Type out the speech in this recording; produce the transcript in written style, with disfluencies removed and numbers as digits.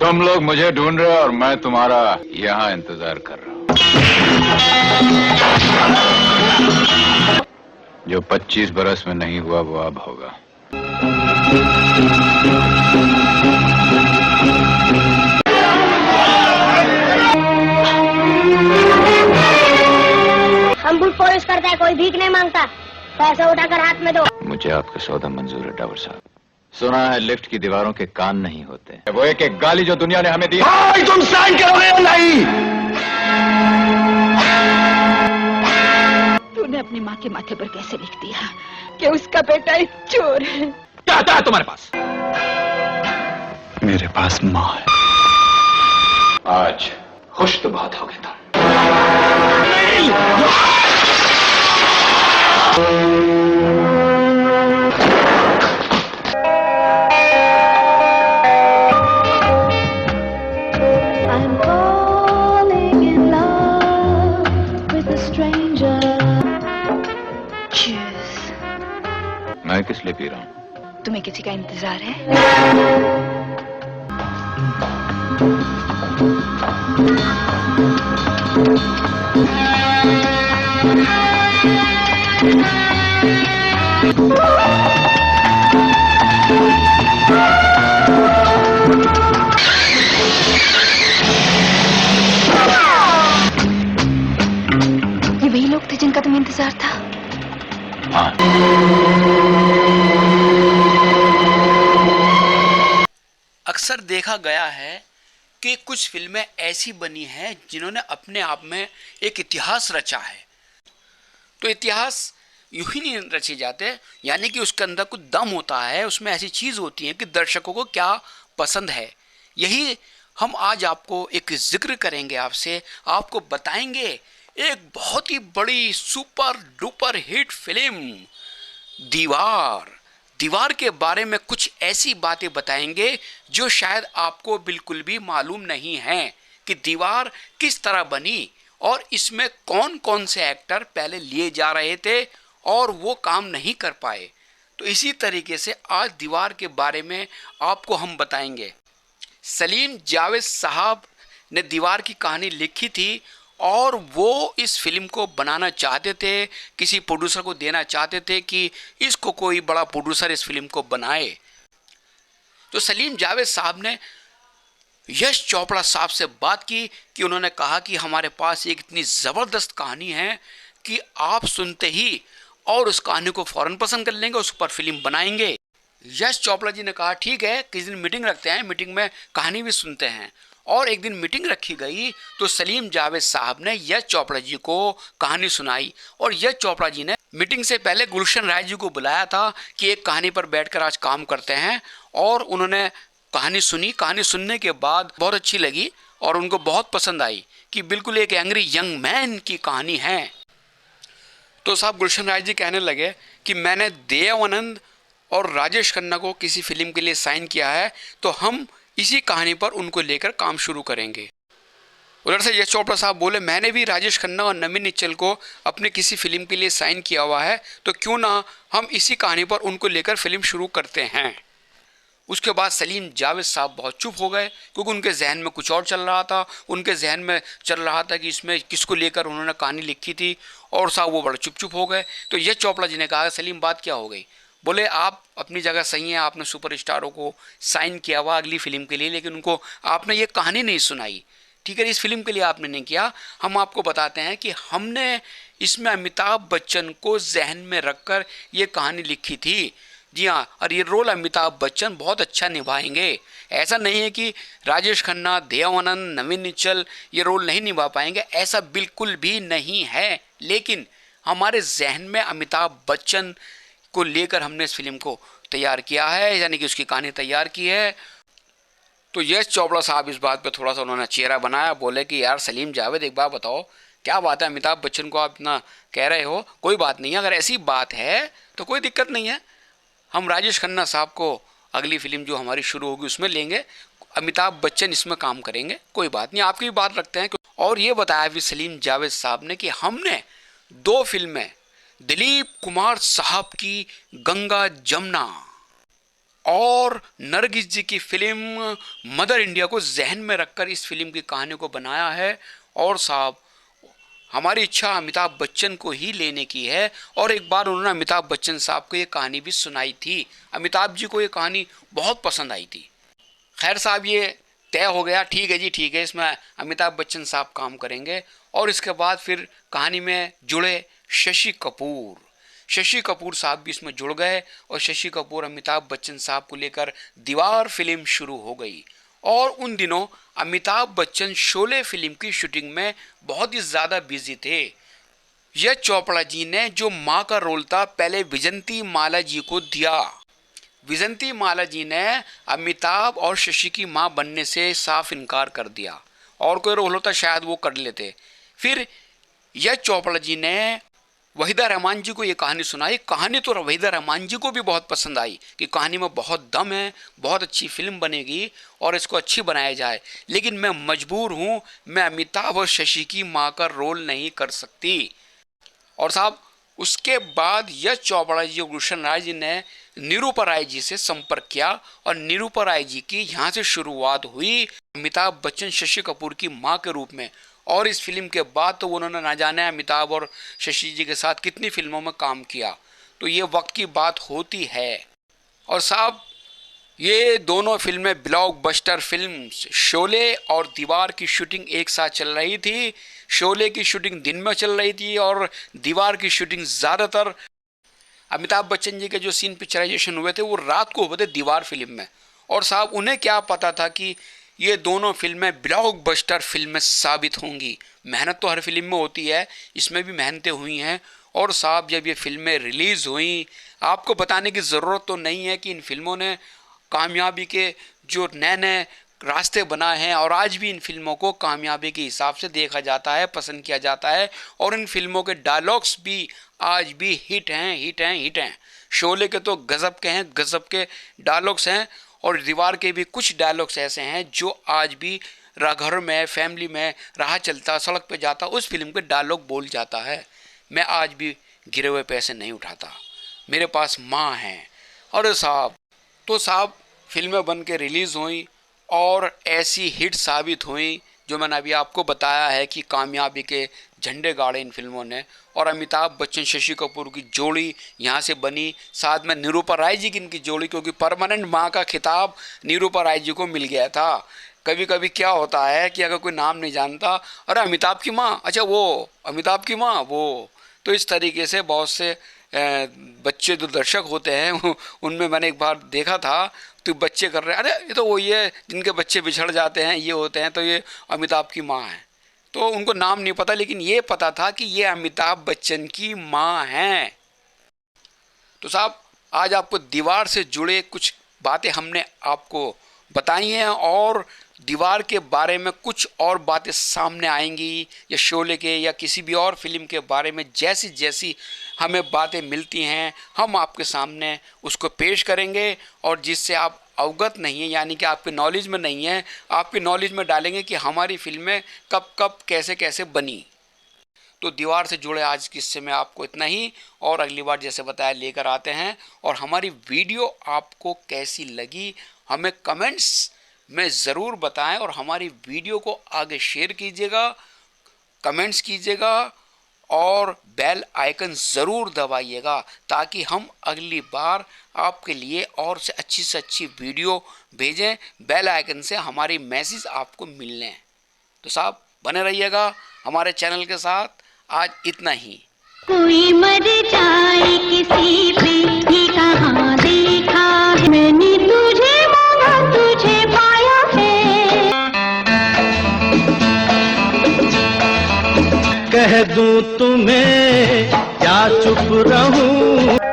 तुम लोग मुझे ढूंढ रहे हो और मैं तुम्हारा यहाँ इंतजार कर रहा हूँ। जो 25 बरस में नहीं हुआ वो अब होगा। हम बुल पॉलिश करता है, कोई भीख नहीं मांगता। पैसा उठाकर हाथ में दो। मुझे आपका सौदा मंजूर है डावर साहब। सुना है लिफ्ट की दीवारों के कान नहीं होते। वो एक एक गाली जो दुनिया ने हमें दी। भाई तुम साइन करोगे या नहीं? तूने अपनी माँ के माथे पर कैसे लिख दिया कि उसका बेटा एक चोर है? क्या आता है तुम्हारे पास? मेरे पास माँ है। आज खुश तो बहुत हो गए तुम। I'm falling in love with a stranger. Cheers. मैं किस लिए पी रहा हूँ? तुम्हें किसी का इंतजार है? ये वही लोग थे जिनका तुम्हें इंतजार था? हाँ। अक्सर देखा गया है कि कुछ फिल्में ऐसी बनी हैं जिन्होंने अपने आप में एक इतिहास रचा है। तो इतिहास यूं ही नहीं रचे जाते, यानी कि उसके अंदर कुछ दम होता है, उसमें ऐसी चीज़ होती है कि दर्शकों को क्या पसंद है। यही हम आज आपको एक जिक्र करेंगे, आपको बताएंगे एक बहुत ही बड़ी सुपर डुपर हिट फिल्म दीवार के बारे में कुछ ऐसी बातें बताएंगे जो शायद आपको बिल्कुल भी मालूम नहीं है कि दीवार किस तरह बनी और इसमें कौन कौन से एक्टर पहले लिए जा रहे थे और वो काम नहीं कर पाए। तो इसी तरीके से आज दीवार के बारे में आपको हम बताएंगे। सलीम जावेद साहब ने दीवार की कहानी लिखी थी और वो इस फिल्म को बनाना चाहते थे, किसी प्रोड्यूसर को देना चाहते थे कि इसको कोई बड़ा प्रोड्यूसर इस फिल्म को बनाए। तो सलीम जावेद साहब ने यश चोपड़ा साहब से बात की कि उन्होंने कहा कि हमारे पास एक इतनी ज़बरदस्त कहानी है कि आप सुनते ही और उस कहानी को फ़ौरन पसंद कर लेंगे, उस पर फिल्म बनाएंगे। यश चोपड़ा जी ने कहा ठीक है, किसी दिन मीटिंग रखते हैं, मीटिंग में कहानी भी सुनते हैं। और एक दिन मीटिंग रखी गई तो सलीम जावेद साहब ने यश चोपड़ा जी को कहानी सुनाई और यश चोपड़ा जी ने मीटिंग से पहले गुलशन राय जी को बुलाया था कि एक कहानी पर बैठकर आज काम करते हैं। और उन्होंने कहानी सुनी। कहानी सुनने के बाद बहुत अच्छी लगी और उनको बहुत पसंद आई कि बिल्कुल एक एंग्री यंग मैन की कहानी है। तो साहब गुलशन राय जी कहने लगे कि मैंने देव आनंद और राजेश खन्ना को किसी फिल्म के लिए साइन किया है, तो हम इसी कहानी पर उनको लेकर काम शुरू करेंगे। उधर से यश चोपड़ा साहब बोले मैंने भी राजेश खन्ना और नवीन निच्चल को अपने किसी फिल्म के लिए साइन किया हुआ है, तो क्यों ना हम इसी कहानी पर उनको लेकर फिल्म शुरू करते हैं। उसके बाद सलीम जावेद साहब बहुत चुप हो गए क्योंकि उनके जहन में कुछ और चल रहा था। उनके जहन में चल रहा था कि इसमें किसको लेकर उन्होंने कहानी लिखी थी और साहब वो बड़ा चुप हो गए। तो यश चोपड़ा जी ने कहा सलीम बात क्या हो गई? बोले आप अपनी जगह सही हैं, आपने सुपरस्टारों को साइन किया हुआ अगली फिल्म के लिए, लेकिन उनको आपने ये कहानी नहीं सुनाई। ठीक है, इस फिल्म के लिए आपने नहीं किया। हम आपको बताते हैं कि हमने इसमें अमिताभ बच्चन को जहन में रखकर ये कहानी लिखी थी। जी हाँ, और ये रोल अमिताभ बच्चन बहुत अच्छा निभाएंगे। ऐसा नहीं है कि राजेश खन्ना, देव आनंद, नवीन निच्चल ये रोल नहीं निभा पाएंगे, ऐसा बिल्कुल भी नहीं है। लेकिन हमारे जहन में अमिताभ बच्चन को लेकर हमने इस फिल्म को तैयार किया है, यानी कि उसकी कहानी तैयार की है। तो यश चोपड़ा साहब इस बात पे थोड़ा सा उन्होंने चेहरा बनाया, बोले कि यार सलीम जावेद एक बात बताओ, क्या बात है अमिताभ बच्चन को आप इतना कह रहे हो? कोई बात नहीं है, अगर ऐसी बात है तो कोई दिक्कत नहीं है, हम राजेश खन्ना साहब को अगली फिल्म जो हमारी शुरू होगी उसमें लेंगे, अमिताभ बच्चन इसमें काम करेंगे, कोई बात नहीं, आपकी भी बात रखते हैं। और ये बताया भी सलीम जावेद साहब ने कि हमने 2 फिल्में दिलीप कुमार साहब की गंगा जमुना और नरगिस जी की फिल्म मदर इंडिया को जहन में रखकर इस फिल्म की कहानी को बनाया है। और साहब हमारी इच्छा अमिताभ बच्चन को ही लेने की है, और एक बार उन्होंने अमिताभ बच्चन साहब को ये कहानी भी सुनाई थी। अमिताभ जी को ये कहानी बहुत पसंद आई थी। खैर साहब ये तय हो गया, ठीक है जी ठीक है, इसमें अमिताभ बच्चन साहब काम करेंगे। और इसके बाद फिर कहानी में जुड़े शशि कपूर। शशि कपूर साहब भी इसमें जुड़ गए और शशि कपूर अमिताभ बच्चन साहब को लेकर दीवार फिल्म शुरू हो गई। और उन दिनों अमिताभ बच्चन शोले फिल्म की शूटिंग में बहुत ही ज़्यादा बिजी थे। यश चोपड़ा जी ने जो माँ का रोल था पहले विजंती माला जी को दिया। विजंती माला जी ने अमिताभ और शशि की माँ बनने से साफ इनकार कर दिया, और कोई रोल होता शायद वो कर लेते। फिर यश चोपड़ा जी ने वहीदा रहमान जी को ये कहानी सुनाई। कहानी तो वहीदा रहमान जी को भी बहुत पसंद आई कि कहानी में बहुत दम है, बहुत अच्छी फिल्म बनेगी और इसको अच्छी बनाया जाए, लेकिन मैं मजबूर हूँ, मैं अमिताभ और शशि की माँ का रोल नहीं कर सकती। और साहब उसके बाद यश चोपड़ा जी और गुलशन राय जी ने निरूपा राय जी से संपर्क किया और निरूपा राय जी की यहाँ से शुरुआत हुई अमिताभ बच्चन शशि कपूर की माँ के रूप में। और इस फिल्म के बाद तो उन्होंने ना जाने अमिताभ और शशि जी के साथ कितनी फिल्मों में काम किया, तो ये वक्त की बात होती है। और साहब ये दोनों फिल्में ब्लॉकबस्टर फिल्म शोले और दीवार की शूटिंग एक साथ चल रही थी। शोले की शूटिंग दिन में चल रही थी और दीवार की शूटिंग ज़्यादातर अमिताभ बच्चन जी के जो सीन पिक्चराइजेशन हुए थे वो रात को हुए थे दीवार फिल्म में। और साहब उन्हें क्या पता था कि ये दोनों फिल्में ब्लॉकबस्टर फिल्में साबित होंगी। मेहनत तो हर फिल्म में होती है, इसमें भी मेहनतें हुई हैं। और साहब जब ये फिल्में रिलीज़ हुई, आपको बताने की ज़रूरत तो नहीं है कि इन फिल्मों ने कामयाबी के जो नए नए रास्ते बनाए हैं, और आज भी इन फिल्मों को कामयाबी के हिसाब से देखा जाता है, पसंद किया जाता है। और इन फिल्मों के डायलॉग्स भी आज भी हिट हैं, हिट हैं, हिट हैं। शोले के तो गज़ब के हैं, गज़ब के डायलॉग्स हैं, और दीवार के भी कुछ डायलॉग्स ऐसे हैं जो आज भी घर में, फैमिली में राह चलता, सड़क पे जाता, उस फिल्म के डायलॉग बोल जाता है। मैं आज भी गिरे हुए पैसे नहीं उठाता, मेरे पास माँ हैं। और साहब फिल्में बन के रिलीज़ हुई और ऐसी हिट साबित हुई जो मैंने अभी आपको बताया है कि कामयाबी के झंडे गाड़े इन फिल्मों ने। और अमिताभ बच्चन शशि कपूर की जोड़ी यहाँ से बनी, साथ में निरूपा राय जी की इनकी जोड़ी, क्योंकि परमानेंट माँ का खिताब निरूपा राय जी को मिल गया था। कभी कभी क्या होता है कि अगर कोई नाम नहीं जानता, अरे अमिताभ की माँ, अच्छा वो अमिताभ की माँ वो, तो इस तरीके से बहुत से बच्चे जो दर्शक होते हैं उनमें मैंने एक बार देखा था, तो बच्चे कर रहे हैं, अरे ये तो वही है जिनके बच्चे बिछड़ जाते हैं, ये होते हैं, तो ये अमिताभ की माँ है। तो उनको नाम नहीं पता, लेकिन ये पता था कि ये अमिताभ बच्चन की माँ हैं। तो साहब आज आपको दीवार से जुड़े कुछ बातें हमने आपको बताई हैं, और दीवार के बारे में कुछ और बातें सामने आएंगी, या शोले के या किसी भी और फिल्म के बारे में जैसी जैसी हमें बातें मिलती हैं हम आपके सामने उसको पेश करेंगे। और जिससे आप अवगत नहीं है, यानी कि आपके नॉलेज में नहीं है, आपके नॉलेज में डालेंगे कि हमारी फिल्में कब कब कैसे कैसे बनी। तो दीवार से जुड़े आज किस्से में आपको इतना ही, और अगली बार जैसे बताया लेकर आते हैं। और हमारी वीडियो आपको कैसी लगी हमें कमेंट्स में ज़रूर बताएं, और हमारी वीडियो को आगे शेयर कीजिएगा, कमेंट्स कीजिएगा, और बेल आइकन ज़रूर दबाइएगा, ताकि हम अगली बार आपके लिए और से अच्छी वीडियो भेजें। बेल आइकन से हमारी मैसेज आपको मिलने हैं। तो साहब बने रहिएगा हमारे चैनल के साथ। आज इतना ही। कोई मर जाए किसी पे ये कहाँ देखा है, मैंने तुझे मांगा तुझे पाया है। कह दूं तुम्हें क्या चुप रहूं।